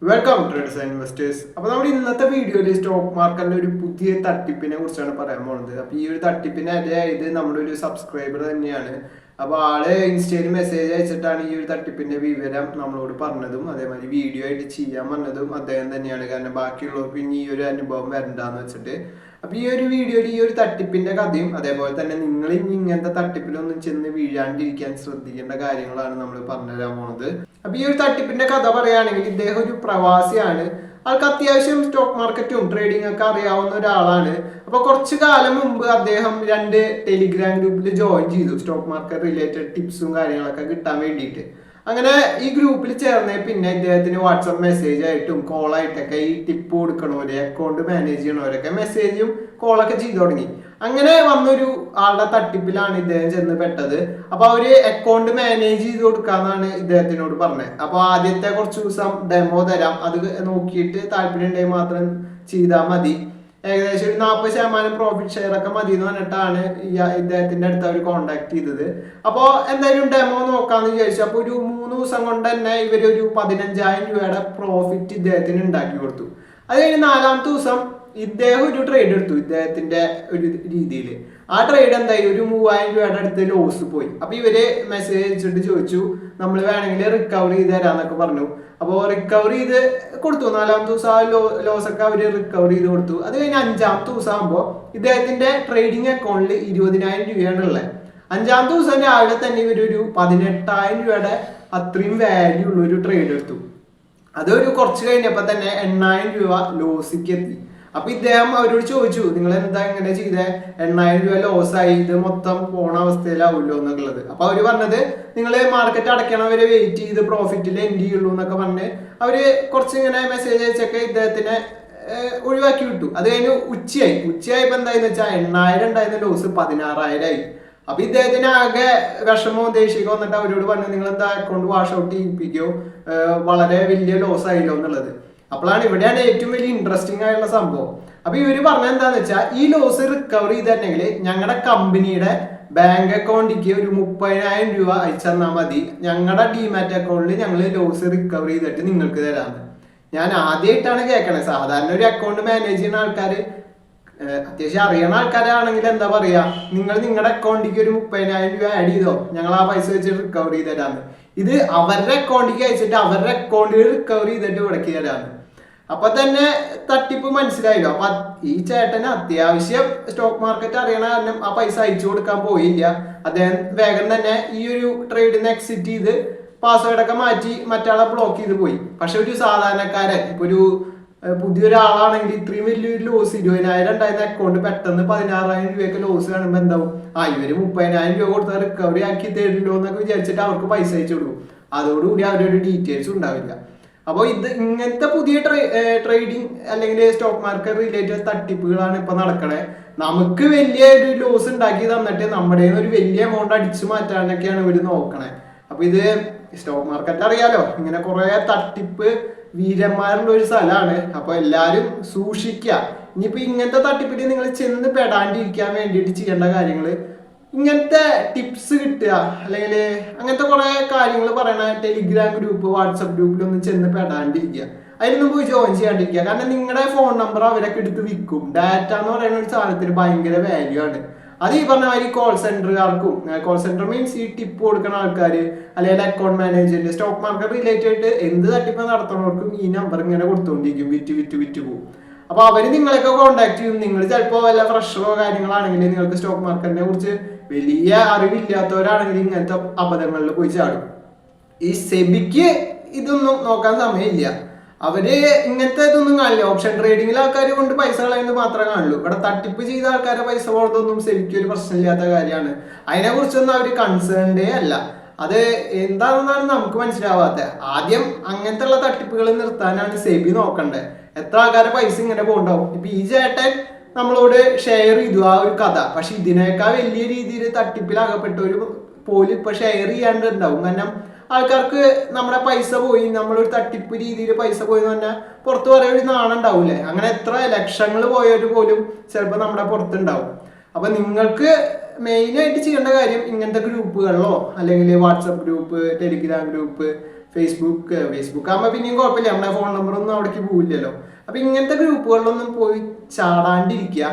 Welcome traders and investors. അപ്പോൾ നമ്മുടെ ഇന്നത്തെ വീഡിയോയിൽ സ്റ്റോക്ക് മാർക്കറ്റിന്റെ ഒരു പുതിയ തട്ടിപ്പിനെ കുറിച്ചാണ് പറയാൻ പോകുന്നത്. അപ്പോൾ ഈ ഒരു തട്ടിപ്പിന് ഇടയായത് നമ്മുടെ ഒരു സബ്സ്ക്രൈബർ തന്നെയാണ്. അപ്പോൾ ആള് ഇൻസ്റ്റയിൽ മെസ്സേജ് അയച്ചിട്ടാണ് ഈ ഒരു തട്ടിപ്പിന്റെ വിവരം നമ്മളോട് പറഞ്ഞതും അതേമാതിരി വീഡിയോ ആയിട്ട് ചെയ്യാൻ പറഞ്ഞതും അദ്ദേഹം തന്നെയാണ്. കാരണം ബാക്കിയുള്ളവർക്ക് ഇനി ഈ ഒരു അനുഭവം വരണ്ടാന്ന് വെച്ചിട്ട്. അപ്പൊ ഈ ഒരു വീഡിയോയിൽ ഈ ഒരു തട്ടിപ്പിന്റെ കഥയും അതേപോലെ തന്നെ നിങ്ങൾ ഇനി ഇങ്ങനത്തെ തട്ടിപ്പിലൊന്നും ചെന്ന് വീഴാണ്ടിരിക്കാൻ ശ്രദ്ധിക്കേണ്ട കാര്യങ്ങളാണ് നമ്മൾ പറഞ്ഞുതരാൻ പോണത്. അപ്പൊ ഈ ഒരു തട്ടിപ്പിന്റെ കഥ പറയുകയാണെങ്കിൽ ഇദ്ദേഹം ഒരു പ്രവാസിയാണ്. ആൾക്ക് അത്യാവശ്യം സ്റ്റോക്ക് മാർക്കറ്റും ട്രേഡിംഗ് ഒക്കെ അറിയാവുന്ന ഒരാളാണ്. അപ്പൊ കുറച്ചു കാലം മുമ്പ് അദ്ദേഹം 2 ടെലിഗ്രാം ഗ്രൂപ്പിൽ ജോയിൻ ചെയ്തു, സ്റ്റോക്ക് മാർക്കറ്റ് റിലേറ്റഡ് ടിപ്സും കാര്യങ്ങളൊക്കെ കിട്ടാൻ വേണ്ടിയിട്ട്. അങ്ങനെ ഈ ഗ്രൂപ്പിൽ ചേർന്നേ പിന്നെ ഇദ്ദേഹത്തിന് വാട്സപ്പ് മെസ്സേജ് ആയിട്ടും കോളായിട്ടൊക്കെ ഈ ടിപ്പ് കൊടുക്കണവര് അക്കൗണ്ട് മാനേജ് ചെയ്യണവരൊക്കെ മെസ്സേജും കോളൊക്കെ ചെയ്തു തുടങ്ങി. അങ്ങനെ വന്നൊരു ആളുടെ തട്ടിപ്പിലാണ് ഇദ്ദേഹം ചെന്ന് പെട്ടത്. അപ്പൊ അവര് അക്കൗണ്ട് മാനേജ് ചെയ്ത് കൊടുക്കാന്നാണ് ഇദ്ദേഹത്തിനോട് പറഞ്ഞത്. അപ്പൊ ആദ്യത്തെ കുറച്ച് ദിവസം ഡെമോ തരാം, അത് നോക്കിയിട്ട് താല്പര്യം ഉണ്ടെങ്കിൽ മാത്രം ചെയ്താൽ മതി, ഏകദേശം ഒരു 40% പ്രോഫിറ്റ് ഷെയർ ഒക്കെ മതി എന്ന് പറഞ്ഞിട്ടാണ് ഇദ്ദേഹത്തിന്റെ അടുത്ത് അവർ കോണ്ടാക്ട് ചെയ്തത്. അപ്പോൾ എന്തായാലും ഡെമോ നോക്കാന്ന് വിചാരിച്ചു. അപ്പൊ ഒരു 3 ദിവസം കൊണ്ട് തന്നെ ഇവര് ഒരു 15,000 രൂപയുടെ പ്രോഫിറ്റ് ഇദ്ദേഹത്തിന് ഉണ്ടാക്കി കൊടുത്തു. അത് കഴിഞ്ഞ് 4ാമത്തെ ദിവസം ഇദ്ദേഹം ഒരു ട്രേഡ് എടുത്തു ഇദ്ദേഹത്തിന്റെ ഒരു രീതിയിൽ. ആ ട്രേഡ് എന്തായി, ഒരു 3,000 രൂപയുടെ അടുത്ത് ലോസ് പോയി. അപ്പൊ ഇവര് മെസ്സേജ് അയച്ചിട്ട് ചോദിച്ചു നമ്മൾ വേണമെങ്കിൽ റിക്കവർ ചെയ്ത് തരാന്നൊക്കെ പറഞ്ഞു. അപ്പോൾ റിക്കവർ ചെയ്ത് കൊടുത്തു. 4ാമത്തെ ദിവസം ആ ലോസ് ഒക്കെ അവര് റിക്കവർ ചെയ്ത് കൊടുത്തു. അത് കഴിഞ്ഞ് 5ാമത്തെ ദിവസം ആകുമ്പോൾ ഇദ്ദേഹത്തിന്റെ ട്രേഡിംഗ് അക്കൗണ്ടിൽ 20,000 രൂപയാണ് ഉള്ളത്. 5ാമത്തെ ദിവസം രാവിലെ തന്നെ ഇവരൊരു 18,000 രൂപയുടെ അത്രയും വാല്യൂ ഉള്ള ഒരു ട്രേഡ് എടുത്തു. അതൊരു കുറച്ച് കഴിഞ്ഞപ്പോൾ തന്നെ 8,000 രൂപ ലോസിക്ക് എത്തി. അപ്പൊ ഇദ്ദേഹം അവരോട് ചോദിച്ചു, നിങ്ങൾ എന്താ ഇങ്ങനെ ചെയ്തേ, 8,000 രൂപ ലോസ് ആയി, ഇത് മൊത്തം പോണ അവസ്ഥയിലാവുമല്ലോ എന്നുള്ളത്. അപ്പൊ അവര് പറഞ്ഞത് നിങ്ങൾ മാർക്കറ്റ് അടയ്ക്കണവരെ വെയിറ്റ് ചെയ്ത് പ്രോഫിറ്റിൽ എൻഡ് ചെയ്യുള്ളൂ എന്നൊക്കെ പറഞ്ഞ് അവര് കുറച്ച് ഇങ്ങനെ മെസ്സേജ് അയച്ചൊക്കെ ഇദ്ദേഹത്തിനെ ഒഴിവാക്കി വിട്ടു. അത് കഴിഞ്ഞ് ഉച്ചയായിപ്പോ എന്തായെന്ന് വെച്ചാൽ 8,000 ഉണ്ടായിരുന്ന ലോസ് 16,000 ആയി. അപ്പൊ ഇദ്ദേഹത്തിന് ആകെ വിഷമവും ദേഷ്യമൊക്കെ വന്നിട്ട് അവരോട് പറഞ്ഞു, നിങ്ങൾ എന്താ അക്കൗണ്ട് വാഷ് ഔട്ട് ചെയ്യിപ്പിക്കോ, വളരെ വലിയ ലോസ് ആയില്ലോ എന്നുള്ളത്. അപ്പോഴാണ് ഇവിടെയാണ് ഏറ്റവും വലിയ ഇൻട്രസ്റ്റിംഗ് ആയിട്ടുള്ള സംഭവം. അപ്പൊ ഇവര് പറഞ്ഞ എന്താന്ന് വെച്ചാൽ ഈ ലോസ് റിക്കവർ ചെയ്തിട്ടുണ്ടെങ്കിൽ ഞങ്ങളുടെ കമ്പനിയുടെ ബാങ്ക് അക്കൗണ്ടിലേക്ക് ഒരു 30,000 രൂപ അയച്ചു തന്നാൽ മതി, ഞങ്ങളുടെ ഡിമാറ്റ് അക്കൗണ്ടിൽ ഞങ്ങൾ ലോസ് റിക്കവർ ചെയ്തിട്ട് നിങ്ങൾക്ക് തരാമെന്ന്. ഞാൻ ആദ്യമായിട്ടാണ് കേൾക്കണത്. സാധാരണ ഒരു അക്കൗണ്ട് മാനേജ് ചെയ്യുന്ന ആൾക്കാർ, അത്യാവശ്യം അറിയണ ആൾക്കാരാണെങ്കിൽ എന്താ പറയാ, നിങ്ങൾ നിങ്ങളുടെ അക്കൗണ്ടിലേക്ക് ഒരു 30,000 രൂപ ആഡ് ചെയ്തോ, ഞങ്ങൾ ആ പൈസ വെച്ച് റിക്കവർ ചെയ്ത് തരാമെന്ന്. ഇത് അവരുടെ അക്കൗണ്ടിലേക്ക് അയച്ചിട്ട് അവരുടെ അക്കൗണ്ടിൽ റിക്കവർ ചെയ്തിട്ട് ഇവിടേക്ക് തരാമെന്ന്. അപ്പൊ തന്നെ തട്ടിപ്പ് മനസ്സിലായല്ലോ. അപ്പൊ ഈ ചേട്ടന് അത്യാവശ്യം സ്റ്റോക്ക് മാർക്കറ്റ് അറിയണ കാരണം ആ പൈസ അയച്ചു കൊടുക്കാൻ പോയില്ല. അദ്ദേഹം വേഗം തന്നെ ഈ ഒരു ട്രേഡിന് എക്സിറ്റ് ചെയ്ത് പാസ്വേഡൊക്കെ മാറ്റി മറ്റാളെ ബ്ലോക്ക് ചെയ്ത് പോയി. പക്ഷെ ഒരു സാധാരണക്കാരൻ, ഇപ്പൊ ഒരു പുതിയൊരാളാണെങ്കിൽ ഇത്രയും വലിയൊരു ലോസ്, 20,000 ഉണ്ടായിരുന്ന അക്കൗണ്ട് പെട്ടെന്ന് 16,000 രൂപയൊക്കെ ലോസ് കാണുമ്പോൾ എന്താവും, ഇവര് 30,000 രൂപ കൊടുത്താൽ റിക്കവറി ആക്കി തരില്ലോ എന്നൊക്കെ വിചാരിച്ചിട്ട് അവർക്ക് പൈസ അയച്ചു കൊടുക്കും. അതോടുകൂടി അവരൊരു ഡീറ്റെയിൽസ് ഉണ്ടാവില്ല. അപ്പോൾ ഇങ്ങനത്തെ പുതിയ ട്രേഡിങ് അല്ലെങ്കിൽ സ്റ്റോക്ക് മാർക്കറ്റ് റിലേറ്റഡ് തട്ടിപ്പുകളാണ് ഇപ്പൊ നടക്കണേ. നമുക്ക് വലിയ ഒരു ലോസ് ഉണ്ടാക്കി തന്നിട്ട് നമ്മുടെ ഒരു വലിയ എമൗണ്ട് അടിച്ചു മാറ്റാനൊക്കെയാണ് ഇവര് നോക്കണേ. അപ്പൊ ഇത് സ്റ്റോക്ക് മാർക്കറ്റ് അറിയാലോ, ഇങ്ങനെ കുറെ തട്ടിപ്പ് വീരന്മാരുള്ള ഒരു സ്ഥലമാണ്. അപ്പൊ എല്ലാരും സൂക്ഷിക്കുക. ഇനിയിപ്പോ ഇങ്ങനത്തെ തട്ടിപ്പിന് നിങ്ങൾ ചെന്ന് പെടാണ്ടിരിക്കാൻ വേണ്ടിയിട്ട് ചെയ്യേണ്ട കാര്യങ്ങള്, ഇങ്ങനത്തെ ടിപ്സ് കിട്ടുക അല്ലെങ്കിൽ അങ്ങനത്തെ കുറെ കാര്യങ്ങൾ പറയണ ടെലിഗ്രാം ഗ്രൂപ്പ്, വാട്സപ്പ് ഗ്രൂപ്പിലൊന്നും ചെന്ന് പെടാണ്ടിരിക്കുക, അതിലൊന്നും പോയി ജോയിൻ ചെയ്യാണ്ടിരിക്കുക. കാരണം നിങ്ങളുടെ ഫോൺ നമ്പർ അവരൊക്കെ എടുത്ത് വിൽക്കും. ഡാറ്റ എന്ന് പറയുന്ന ഒരു സാധനത്തിന് ഭയങ്കര വാല്യൂ ആണ്. അത് ഈ പറഞ്ഞ മാതിരി കോൾ സെന്ററുകാർക്കും, കോൾ സെന്റർ മീൻസ് ഈ ടിപ്പ് കൊടുക്കുന്ന ആൾക്കാർ അല്ലെങ്കിൽ account manager, stock market related എന്ത് തട്ടിപ്പ് നടത്തുന്നവർക്കും ഈ നമ്പർ ഇങ്ങനെ കൊടുത്തുകൊണ്ടിരിക്കും, വിറ്റ് പോകും. അപ്പൊ അവര് നിങ്ങളൊക്കെ കോൺടാക്ട് ചെയ്യും. നിങ്ങൾ ചിലപ്പോൾ വല്ല ഫ്രഷറോ കാര്യങ്ങളാണെങ്കിൽ, നിങ്ങൾക്ക് സ്റ്റോക്ക് മാർക്കറ്റിനെ കുറിച്ച് വലിയ അറിവില്ലാത്തവരാണെങ്കിൽ ഇങ്ങനത്തെ അബദ്ധങ്ങളിൽ പോയി ചാടും. ഈ സെബിക്ക് ഇതൊന്നും നോക്കാൻ സമയമില്ല. അവര് ഇങ്ങനത്തെ ഇതൊന്നും കാണില്ല. ഓപ്ഷൻ ട്രേഡിങ്ങിൽ ആൾക്കാർ കൊണ്ട് പൈസ കളയുന്നത് മാത്രമേ കാണുള്ളൂ. ഇവിടെ തട്ടിപ്പ് ചെയ്ത ആൾക്കാരെ പൈസ പോകുന്നതൊന്നും സെബിക്ക് ഒരു പ്രശ്നമില്ലാത്ത കാര്യമാണ്. അതിനെ കുറിച്ചൊന്നും അവർ കൺസേൺഡേ അല്ല. അത് എന്താണെന്നാണ് നമുക്ക് മനസ്സിലാവാത്തത്. ആദ്യം അങ്ങനത്തെ ഉള്ള തട്ടിപ്പുകൾ നിർത്താനാണ് സെബി നോക്കണ്ടേ. എത്ര ആൾക്കാരെ പൈസ ഇങ്ങനെ പോകണ്ടാവും. ഇപ്പൊ ഈ ചേട്ടൻ നമ്മളോട് ഷെയർ ചെയ്തു ആ ഒരു കഥ. പക്ഷെ ഇതിനേക്കാൾ വലിയ രീതിയിൽ തട്ടിപ്പിലാകപ്പെട്ടവര് പോലും ഇപ്പൊ ഷെയർ ചെയ്യാണ്ടുണ്ടാവും. കാരണം ആൾക്കാർക്ക് നമ്മുടെ പൈസ പോയി, നമ്മളൊരു തട്ടിപ്പ് രീതിയിൽ പൈസ പോയി എന്ന് പറഞ്ഞാൽ പുറത്ത് പറയാൻ ഒരു നാണം ഉണ്ടാവൂലേ. അങ്ങനെ എത്ര ലക്ഷങ്ങൾ പോയവര് പോലും ചിലപ്പോൾ നമ്മുടെ പുറത്തുണ്ടാവും. അപ്പൊ നിങ്ങൾക്ക് മെയിനായിട്ട് ചെയ്യേണ്ട കാര്യം ഇങ്ങനത്തെ ഗ്രൂപ്പുകളിലോ അല്ലെങ്കിൽ WhatsApp group, Telegram group, Facebook ആകുമ്പോൾ പിന്നെയും കുഴപ്പമില്ല, നമ്മുടെ ഫോൺ നമ്പറൊന്നും അവിടേക്ക് പോവില്ലല്ലോ. അപ്പൊ ഇങ്ങനത്തെ ഗ്രൂപ്പുകളിലൊന്നും പോയി ചാടാണ്ടിരിക്കുക.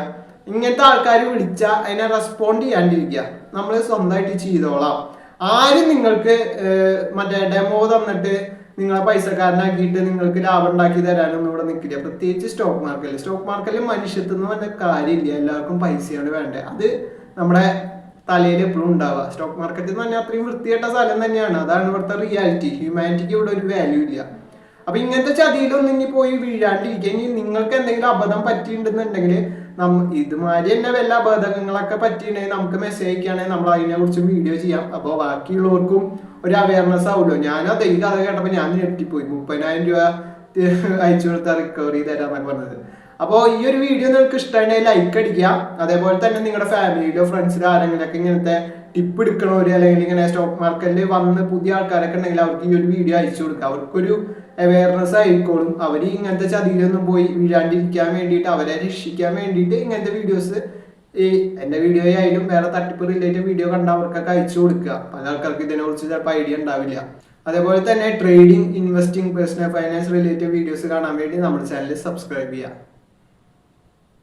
ഇങ്ങനത്തെ ആൾക്കാർ വിളിച്ചാൽ അതിനെ റെസ്പോണ്ട് ചെയ്യാണ്ടിരിക്കുക. നമ്മൾ സ്വന്തമായിട്ട് ചെയ്തോളാം. ആരും നിങ്ങൾക്ക് മറ്റേ ഡെമോ തന്നിട്ട് നിങ്ങളെ പൈസക്കാരനാക്കിയിട്ട് നിങ്ങൾക്ക് ലാഭം ഉണ്ടാക്കി തരാനൊന്നും ഇവിടെ നിൽക്കില്ല. പ്രത്യേകിച്ച് സ്റ്റോക്ക് മാർക്കറ്റിൽ മനുഷ്യത്വം എന്ന് പറഞ്ഞ കാര്യമില്ല. എല്ലാവർക്കും പൈസയാണ് വേണ്ടത്. അത് നമ്മുടെ തലയിൽ എപ്പോഴും ഉണ്ടാവുക. സ്റ്റോക്ക് മാർക്കറ്റ് എന്ന് പറഞ്ഞാൽ അത്രയും വൃത്തികെട്ട സ്ഥലം തന്നെയാണ്. അതാണ് ഇവിടുത്തെ റിയാലിറ്റി. ഹ്യൂമാനിറ്റിക്ക് ഇവിടെ ഒരു വാല്യൂ ഇല്ല. അപ്പൊ ഇങ്ങനത്തെ ചതിയിലൊന്നും ഇനി പോയി വീഴാണ്ടിരിക്കുക. ഇനി നിങ്ങൾക്ക് എന്തെങ്കിലും അബദ്ധം പറ്റിയിട്ടുണ്ടെന്നുണ്ടെങ്കിൽ ഇതുമാതിരി തന്നെ വല്ല അബദ്ധങ്ങളൊക്കെ പറ്റിയിട്ടുണ്ടെങ്കിൽ നമുക്ക് മെസ്സേജ് അയക്കുകയാണെങ്കിൽ നമ്മൾ അതിനെ കുറിച്ച് വീഡിയോ ചെയ്യാം. അപ്പോൾ ബാക്കിയുള്ളവർക്കും ഒരു അവയർനെസ് ആവുമല്ലോ. ഞാനത് ഈ കഥ കേട്ടപ്പോൾ ഞാൻ ഞെട്ടിപ്പോയി. 30,000 രൂപ അയച്ചു കൊടുത്താൽ റിക്കവറി തരാമെന്നൊക്കെ പറഞ്ഞത്. അപ്പോൾ ഈ ഒരു വീഡിയോ നിങ്ങൾക്ക് ഇഷ്ടമാണെങ്കിൽ ലൈക്ക് അടിക്കുക. അതേപോലെ തന്നെ നിങ്ങളുടെ ഫാമിലിയിലോ ഫ്രണ്ട്സിലോ ആരെങ്കിലൊക്കെ ഇങ്ങനത്തെ ടിപ്പ് എടുക്കണവര് അല്ലെങ്കിൽ ഇങ്ങനെ സ്റ്റോക്ക് മാർക്കറ്റിൽ വന്ന് പുതിയ ആൾക്കാരൊക്കെ ഉണ്ടെങ്കിൽ അവർക്ക് ഈ ഒരു വീഡിയോ അയച്ചു കൊടുക്കുക. അവർക്കൊരു അവയർനെസ് ആയിക്കോളും. അവർ ഇങ്ങനത്തെ ചതിയിലൊന്നും പോയി വീഴാണ്ടിരിക്കാൻ വേണ്ടിയിട്ട്, അവരെ രക്ഷിക്കാൻ വേണ്ടിയിട്ട് ഇങ്ങനത്തെ വീഡിയോസ് ഈ എൻ്റെ വീഡിയോ ആയാലും വേറെ തട്ടിപ്പ് റിലേറ്റഡ് വീഡിയോ കണ്ട അവർക്കൊക്കെ അയച്ചു കൊടുക്കുക. പല ആൾക്കാർക്ക് ഇതിനെക്കുറിച്ച് ചിലപ്പോൾ ഐഡിയ ഉണ്ടാവില്ല. അതേപോലെ തന്നെ trading, investing, personal finance related videos കാണാൻ വേണ്ടി നമ്മുടെ ചാനൽ സബ്സ്ക്രൈബ് ചെയ്യുക.